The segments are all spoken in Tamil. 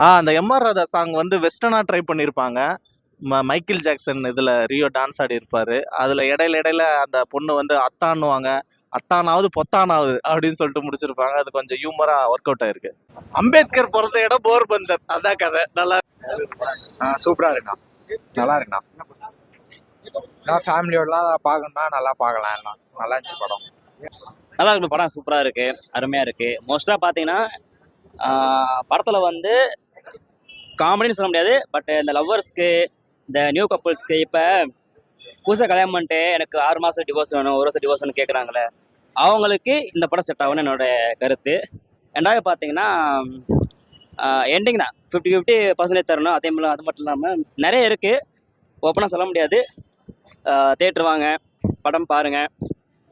அந்த எம்ஆர் ராதா சாங் வந்து வெஸ்டர்னா ட்ரை பண்ணியிருப்பாங்க. மைக்கேல் ஜாக்சன் இதுல ரியோ டான்ஸ் ஆடி இருப்பாரு. அதுல இடையில இடையில அந்த பொண்ணு வந்து அத்தான்னுவாங்க. அத்தானாவது பொத்தானாவது அப்படின்னு சொல்லிட்டு முடிச்சிருப்பாங்க. அது கொஞ்சம் ஹியூமரா ஒர்க் அவுட் ஆயிருக்கு. அம்பேத்கர் பிறந்த இடம் போர்பந்தர். அதான் கதை. நல்லா சூப்பரா இருக்குண்ணா. நல்லா இருக்குண்ணா. நான் ஃபேமிலியோடலாம் பார்க்கணும்னா நல்லா பார்க்கலாம். எல்லாம் நல்லா இருந்துச்சு படம். நல்லா இருக்கு படம். சூப்பராக இருக்கு, அருமையாக இருக்கு. மோஸ்ட்டாக பார்த்தீங்கன்னா படத்தில் வந்து காமெடின்னு சொல்ல முடியாது. பட் இந்த லவ்வர்ஸ்க்கு, இந்த நியூ கப்புள்ஸ்க்கு, இப்போ புதுசாக கல்யாணம் பண்ணிட்டு எனக்கு 6 மாதம் டிவோர்ஸ் வேணும், 1 வருஷம் டிவோர்ஸ் வேணும் கேட்குறாங்களே, அவங்களுக்கு இந்த படம் செட் ஆகும்னு என்னோட கருத்து. ரெண்டாவது பார்த்தீங்கன்னா எண்டிங் தான் 50-50% தரணும். அதே மாதிரி அது மட்டும் இல்லாமல் நிறைய இருக்குது, ஓப்பனாக சொல்ல முடியாது. தேட்டர் வாங்க, படம் பாருங்கள்.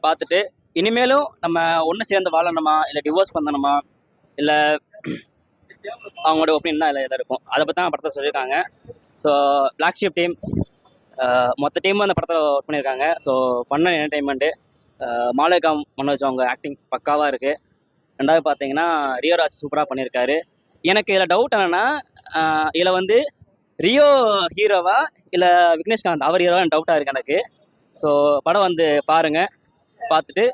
பார்த்துட்டு இனிமேலும் நம்ம ஒன்று சேர்ந்து வாழணுமா, இல்லை டிவோர்ஸ் பண்ணணுமா, இல்லை அவங்களோட ஒப்பீனியன் தான் இதில் இருக்கும். அதை பற்றி தான் படத்தை சொல்லியிருக்காங்க. ஸோ பிளாக் ஷீப் டீம் மொத்த டீமும் அந்த படத்தில் ஒர்க் பண்ணியிருக்காங்க. So fun and entertainment. Malavika Manoj அவங்க ஆக்டிங் பக்காவாக இருக்குது. ரெண்டாவது பார்த்தீங்கன்னா ரியோராஜ் சூப்பராக பண்ணியிருக்காரு. எனக்கு இதில் டவுட் என்னென்னா, இதில் வந்து ரியோ ஹீரோவா இல்லை விக்னேஷ்காந்த் அவர் ஹீரோவான்னு டவுட்டாக இருக்குது எனக்கு. ஸோ படம் வந்து பாருங்கள், பார்த்துட்டு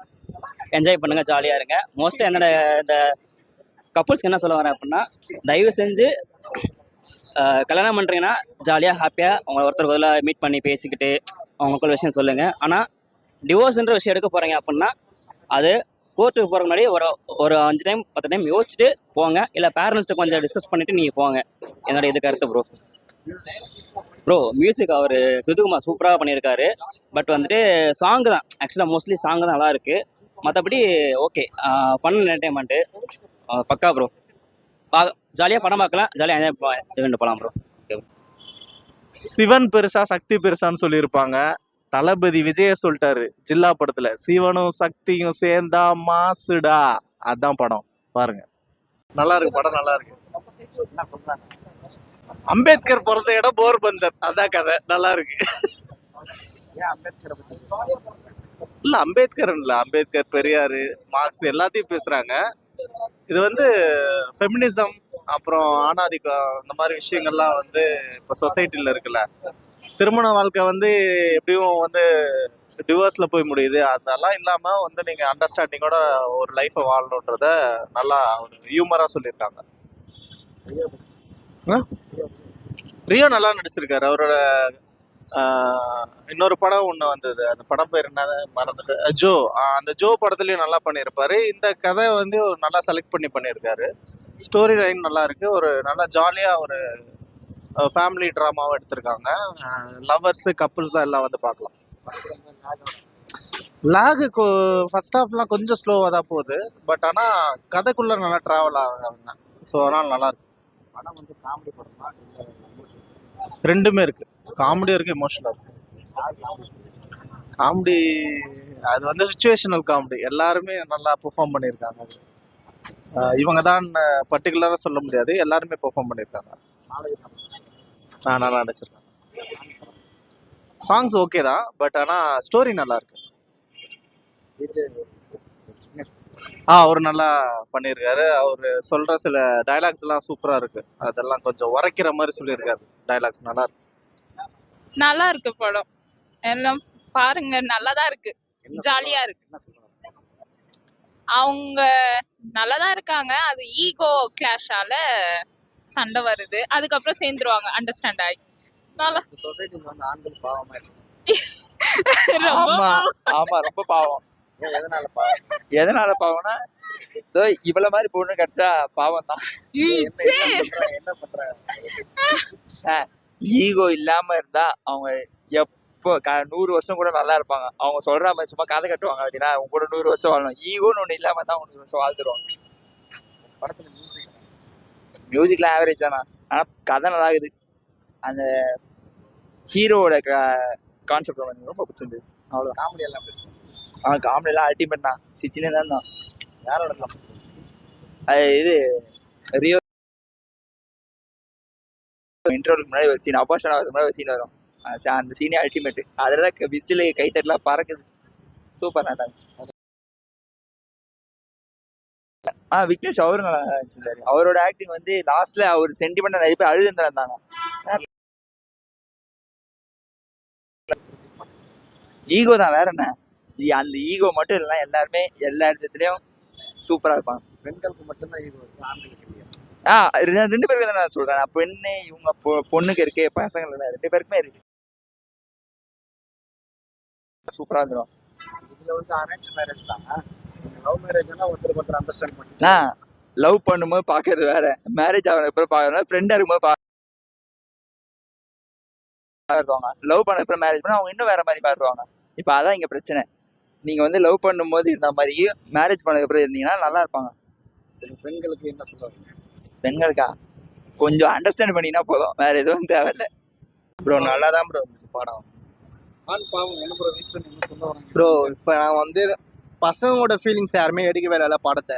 என்ஜாய் பண்ணுங்கள், ஜாலியாக இருங்க. மோஸ்ட்டாக என்னோட இந்த கப்புள்ஸ்க்கு என்ன சொல்ல வரேன் அப்படின்னா, தயவு செஞ்சு கல்யாணம் பண்ணுறீங்கன்னா ஜாலியாக ஹாப்பியாக அவங்க ஒருத்தர் பதிலாக மீட் பண்ணி பேசிக்கிட்டு அவங்களுக்குள்ள விஷயம் சொல்லுங்கள். ஆனால் டிவோர்ஸ்ன்ற விஷயம் எடுக்க போகிறீங்க அப்படின்னா அது கோர்ட்டுக்கு போகிற முன்னாடி ஒரு 5 டைம் 10 டைம் யோசிச்சுட்டு போங்க. இல்லை பேரண்ட்ஸ்ட்டு கொஞ்சம் டிஸ்கஸ் பண்ணிவிட்டு நீங்கள் போங்க. என்னோட இது கருத்து ப்ரோ மியூசிக் அவர் சுதுகுமார் சூப்பராக பண்ணியிருக்காரு. பட் வந்துட்டு சாங்கு தான் ஆக்சுவலாக மோஸ்ட்லி சாங்கு தான் நல்லா இருக்குது. மற்றபடி ஓகே, ஃபன் என்டர்டைன்மெண்ட்டு பக்கா ப்ரோ. ஜாலியாக படம் பார்க்கலாம், ஜாலியாக என்ஜாய் போகலாம் ப்ரோ. சிவன் பெருசா சக்தி பெருசான்னு சொல்லியிருப்பாங்க. தளபதி விஜய சொல்லிட்டாரு ஜில்லா படத்துல, சிவனும் சக்தியும் சேர்ந்தா மாசுடா. அதான் படம், பாருங்க. நல்லா இருக்கு படம், நல்லா இருக்கு. என்ன சொல்றாங்க? அம்பேத்கர் பிறந்த இடம் போர்பந்தர். அதான் கதை. நல்லா இருக்கு. ஏன் அம்பேத்கரை பத்தி இல்ல அம்பேத்கர் இல்ல, அம்பேத்கர், பெரியாரு, மார்க்ஸ் எல்லாத்தையும் பேசுறாங்க. இது வந்து ஃபெமினிசம், அப்புறம் ஆணாதிக்கம், இந்த மாதிரி விஷயங்கள்லாம் வந்து இப்போ சொசைட்டில இருக்குல்ல. திருமண வாழ்க்கை வந்து எப்படியும் வந்து டிவோர்ஸ்ல போய் முடியுது. அதெல்லாம் இல்லாம வந்து நீங்க அண்டர்ஸ்டாண்டிங்கோட ஒரு லைஃபை வாழணுன்றத நல்லா ஒரு ஹியூமரா சொல்லியிருக்காங்க. ரியோ நல்லா நடிச்சிருக்காரு. அவரோட இன்னொரு படம் ஒன்று வந்தது, அந்த படம் பேர் என்ன மறந்துட்டு, ஜோ. அந்த ஜோ படத்துலயும் நல்லா பண்ணியிருப்பாரு. இந்த கதை வந்து நல்லா செலக்ட் பண்ணியிருக்காரு. ஸ்டோரி லைன் நல்லா இருக்கு. ஒரு நல்லா ஜாலியா ஒரு ஃபேமிலி ட்ராமாவை எடுத்திருக்காங்க. லவர்ஸு கப்புள்ஸாக எல்லாம் வந்து பார்க்கலாம். லாகு ஃபர்ஸ்ட் ஹாஃப்லாம் கொஞ்சம் ஸ்லோவாக தான் போகுது. பட் ஆனால் கதைக்குள்ளே நல்லா ட்ராவல் ஆகுறாங்க. ஸோ அதனால் நல்லா இருக்கு. படம் வந்து ஃபேமிலி படமா? ரெண்டுமே இருக்கு. காமெடியும் இருக்கு, எமோஷனலாக இருக்கு. காமெடி அது வந்து சுச்சுவேஷனல் காமெடி. எல்லாருமே நல்லா பெர்ஃபார்ம் பண்ணியிருக்காங்க. இவங்க தான் பர்டிகுலராக சொல்ல முடியாது, எல்லாருமே பெர்ஃபார்ம் பண்ணியிருக்காங்க. நல்லா நடிச்சிருக்காங்க. சாங்ஸ் ஓகே தான், பட் ஆனால் ஸ்டோரி நல்லா இருக்கு. அவர் நல்லா பண்ணியிருக்காரு. அவர் சொல்ற சில டைலாக்ஸ் எல்லாம் சூப்பரா இருக்கு. அதெல்லாம் கொஞ்சம் உரைக்கிற மாதிரி சொல்லியிருக்காரு. டைலாக்ஸ் நல்லா இருக்கு. நல்லா இருக்கு படம். எல்லாம் பாருங்க, நல்லாதான் இருக்கு, ஜாலியா இருக்கு. அவங்க நல்லாதான் இருக்காங்க. அது ஈகோ கிளாஷால சண்டை வருது, அதுக்கப்புறம் சேர்ந்துருவாங்க அண்டர்ஸ்டாண்ட் ஆகி. நல்லா சொசைட்டில வந்து ஆண்கள் பாவமா இருக்கு. ரொம்ப ஆமா ரொம்ப பாவம். எதனால பாவம்னா, இவ்வளவு மாதிரி பொண்ணு கிடைச்சா பாவம் தான். என்ன பண்றாங்க? ஈகோ இல்லாம இருந்தா அவங்க எப்போ 100 வருஷம் கூட நல்லா இருப்பாங்க. அவங்க சொல்ற மாதிரி சும்மா கதை கட்டுவாங்க அப்படின்னா அவங்க கூட 100 வருஷம் வாழணும். ஈகோன்னு ஒண்ணு இல்லாம தான் 100 வருஷம் வாழ்ந்துருவாங்க. படத்துல மியூசிக்லாம் ஆவரேஜ் தானா, ஆனா கதை நல்லா இருக்குது. அந்த ஹீரோவோட கான்செப்ட் எனக்கு ரொம்ப பிடிச்சிருந்து. அவ்வளோ காமெடி எல்லாம் காமெடி எல்லாம் அல்டிமேட் தான். சிச்சினே தான். யாரோட அது இது ரியோ இன்ட்ரோலுக்கு முன்னாடி ஒரு சீன், அபார்ஷன் ஆகிறதுக்கு முன்னாடி ஒரு சீன் வரும். அந்த சீனே அல்டிமேட். அதில் தான் விசில் கைத்தட்டலாம் பறக்குது. சூப்பர் நாட்டாங்க. விக்னேஷ் அவரும் நல்லா நடிச்சிருந்தாரு. அவரோட ஆக்டிங் வந்து லாஸ்ட்ல அவர் சென்டிமெண்டா நிறைய பேர் அழுதுன்னு இருந்தாங்க. ஈகோ தான், வேற என்ன. அந்த ஈகோ மட்டும் இல்லைன்னா எல்லாருமே எல்லா இடத்துலயும் சூப்பரா இருப்பாங்க. பெண்களுக்கு மட்டும்தான் ஈகோ இருக்கு, ஆண்களுக்கு இல்லையா? ரெண்டு பேருக்கு தான் நான் சொல்றேன். பெண்ணு இவங்க பொண்ணுக்கு இருக்கு, பசங்க இல்ல, ரெண்டு பேருக்குமே இருக்கு. சூப்பரா இருந்துடும். இதுல வந்து அரேஞ்ச் மேரேஜ் தான். லவ் மேரேஜ்னா ஒருத்தருக்கு ஒருத்தர் அண்டர்ஸ்டாண்ட் பண்ணி லவ் பண்ணும்போது பாக்குறது வேற, மேரேஜ் ஆகிற அப்புறம் பாக்குறது ஃப்ரெண்டா இருக்கும்போது பாருவாங்க. லவ் பண்ண அப்புறம் மேரேஜ் பண்ணா அவங்க இன்னும் வேற மாதிரி பாருவாங்க. இப்ப அதான் இங்க பிரச்சனை. நீங்க வந்து லவ் பண்ணும்போது இந்த மாதிரியும் மேரேஜ் பண்ணதுக்கு அப்புறம் இருந்தீங்கன்னா நல்லா இருப்பாங்க. பெண்களுக்கு என்ன சொல்லுவாங்க? பெண்களுக்கா கொஞ்சம் அண்டர்ஸ்டாண்ட் பண்ணினா போதும், வேற எதுவும் தேவையில்லை. ப்ரோ நல்லா தான் ப்ரோ இருந்துச்சு படம். ஆண் பாவம் என்ன ப்ரோ ரீசன் என்ன சொல்ல வராங்க? ப்ரோ இப்போ நான் வந்து பசங்களோட ஃபீலிங்ஸ் யாருமே எடுக்கவே இல்லை படத்தை.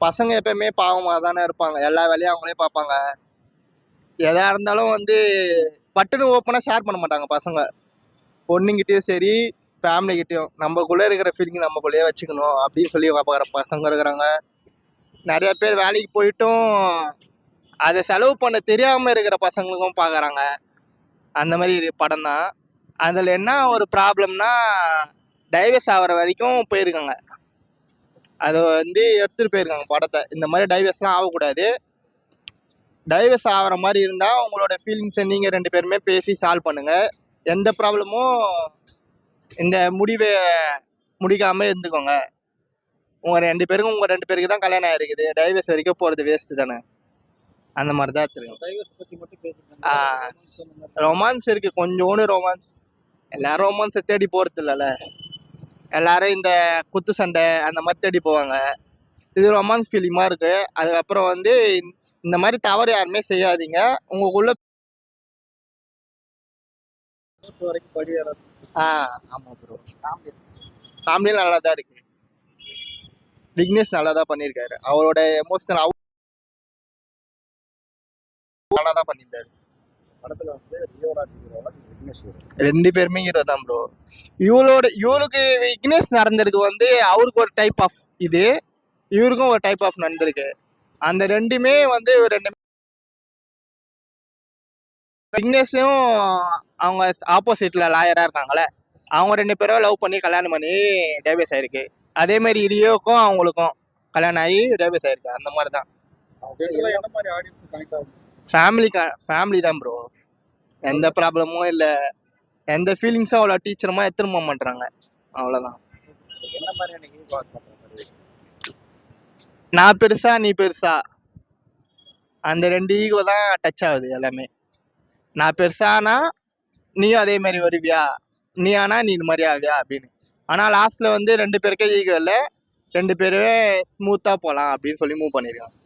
பசங்க எப்பயுமே பாவமாக தானே இருப்பாங்க, எல்லா வேலையும் அவங்களே பார்ப்பாங்க. எதா இருந்தாலும் வந்து பட்டுன்னு ஓப்பனாக ஷேர் பண்ண மாட்டாங்க பசங்க. பொண்ணுங்கிட்டயும் சரி ஃபேமிலிக்கிட்டேயும் நம்மளுக்குள்ளே இருக்கிற ஃபீலிங் நம்மக்குள்ளேயே வச்சுக்கணும் அப்படின்னு சொல்லி பார்க்குற பசங்க இருக்கிறாங்க. நிறைய பேர் வேலைக்கு போயிட்டும் அதை செலவு பண்ண தெரியாமல் இருக்கிற பசங்களுக்கும் பார்க்குறாங்க. அந்த மாதிரி படம் தான். அதில் என்ன ஒரு ப்ராப்ளம்னா டைவர்ஸ் ஆகிற வரைக்கும் போயிருக்காங்க. அதை வந்து எடுத்துகிட்டு போயிருக்காங்க படத்தை. இந்த மாதிரி டைவர்ஸ்லாம் ஆகக்கூடாது. டைவர்ஸ் ஆகிற மாதிரி இருந்தால் உங்களோட ஃபீலிங்ஸை நீங்கள் 2 பேருமே பேசி சால்வ் பண்ணுங்கள். எந்த ப்ராப்ளமும் இந்த முடிவை முடிக்காமல் இருந்துக்கோங்க. உங்கள் 2 பேருக்கு தான் கல்யாணம் ஆகிருக்குது, டைவர்ஸ் வரைக்கும் போகிறது வேஸ்ட்டு தானே. அந்த மாதிரி தான் எடுத்துருக்கோம். டைவர்ஸ் பத்தி மட்டும் பேசுறாங்க. ரொமான்ஸ் இருக்குது, கொஞ்சோண்டு ரொமான்ஸ். எல்லாரும் ரொமான்ஸை தேடி போகிறது இல்லைல்ல. எல்லாரும் இந்த குத்து சண்டை அந்த மாதிரி தேடி போவாங்க. இது ரொமான்ஸ் ஃபீலிங்காக இருக்குது. அதுக்கப்புறம் வந்து இந்த மாதிரி தவறு யாருமே செய்யாதீங்க. உங்களுக்குள்ள வரைக்கும் படி ஏறாது. ஆமாம் ப்ரோ. ஃபேமிலியும் நல்லா தான் இருக்குது. விக்னேஷ் நல்லா தான் பண்ணியிருக்காரு. அவரோட எமோஷனல் நல்லா தான் பண்ணியிருந்தாரு. படத்துல வந்து ரியோராஜ் ஹீரோவா, விக்னேஷ் ஹீரோ. 2 பேருமே ஹீரோ தான் ப்ரோ. இவருக்கு விக்னேஷ் நடந்திருக்கு வந்து அவருக்கு ஒரு டைப் ஆஃப் இது, இவருக்கும் ஒரு டைப் ஆஃப் நடந்திருக்கு. அந்த ரெண்டுமே வந்து விக்னேஷும் அவங்க ஆப்போசிட்ல லாயராக இருக்காங்களே, அவங்க 2 பேரும் லவ் பண்ணி கல்யாணம் பண்ணி டைவர்ஸ் ஆயிருக்கு. அதே மாதிரி ரியோக்கும் அவங்களுக்கும் கல்யாணம் ஆகி டைவர்ஸ் ஆயிருக்கு. அந்த மாதிரி தான். என்ன மாதிரி ஆடியன்ஸ் கனெக்ட் ஆகுது? ஃபேமிலி தான் ப்ரோ. எந்த ப்ராப்ளமும் இல்லை, எந்த ஃபீலிங்ஸும் அவ்வளோ டீச்சரமாக எடுத்துன்னு போக மாட்டுறாங்க. அவ்வளோதான். என்ன மாதிரியான ஹீரோ பண்றாங்க? நான் பெருசா நீ பெருசா, அந்த 2 ஈகோ தான் டச் ஆகுது எல்லாமே. நான் பெருசானா நீயும் அதே மாதிரி வருவியா, நீ ஆனா நீ இது மாதிரி ஆவியா அப்படின்னு. ஆனால் லாஸ்ட்டில் வந்து 2 பேருக்கே ஈகோ இல்லை, 2 பேருமே ஸ்மூத்தாக போகலாம் அப்படின்னு சொல்லி மூவ் பண்ணியிருக்காங்க.